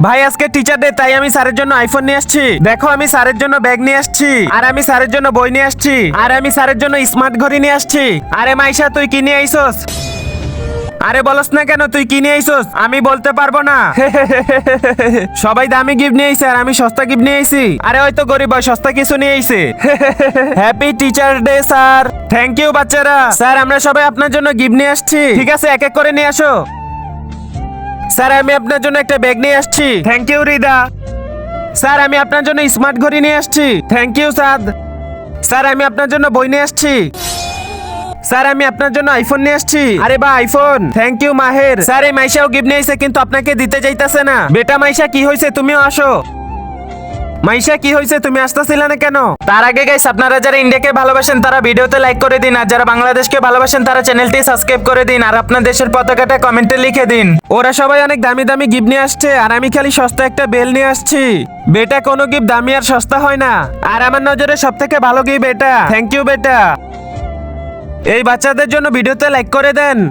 ভাই আজকে teacher day, তাই আমি স্যারের জন্য আইফোন নিয়ে আসছি। দেখো আমি স্যারের জন্য ব্যাগ নিয়ে আসছি, আর আমি স্যারের জন্য বই নিয়ে আসছি, আর আমি স্যারের জন্য স্মার্ট ঘড়ি নিয়ে আসছি। আরে মাইশা তুই কি নিয়ে আইছস? আরে বলস না কেন তুই কি নিয়ে আইছস? আমি বলতে পারবো না। সবাই দামি গিফট নিয়ে আইছে আর আমি সস্তা গিফট নিয়ে আইছি। আরে হয়তো গরিব ভাই সস্তা কিছু নিয়ে আইছে। Happy teacher day sir. Thank you বাচ্চারা। স্যার আমরা সবাই আপনার জন্য গিফট নিয়ে আসছি। ঠিক আছে এক এক করে নিয়ে আসো। স্যার আমি আপনার জন্য একটা ব্যাগ নিয়ে আসছি। Thank you Rida. স্যার আমি আপনার জন্য স্মার্ট ঘড়ি নিয়ে আসছি। Thank you Saad. স্যার আমি আপনার জন্য বই নিয়ে আসছি। স্যার আমি আপনার জন্য আইফোন নিয়ে আসছি। আরে বা iPhone, thank you Maher. Sir এই মাইশাও গিফট নিয়ে এসে কিন্তু আপনাকে দিতে চাইতেছে না। বেটা মাইশা কি হয়েছে, তুমিও আসো। মাইশা কি হয়েছে, তুমি আসতেছিলে না কেন? তার আগে গাইস আপনারা যারা ইন্ডিয়াকে ভালোবাসেন তারা ভিডিওতে লাইক করে দিন, আর যারা বাংলাদেশকে ভালোবাসেন তারা চ্যানেলটি সাবস্ক্রাইব করে দিন, আর আপনার দেশের পতাকাটা কমেন্টে লিখে দিন। ওরা সবাই অনেক দামি দামি গিফট নিয়ে আসছে আর আমি খালি সস্তা একটা বেল নিয়ে আসছি। বেটা কোনো গিফট দামি আর সস্তা হয় না, আর আমার নজরে সব থেকে ভালো গিফট এটা। থ্যাংক ইউ বেটা। এই বাচ্চাদের জন্য ভিডিওতে লাইক করে দেন।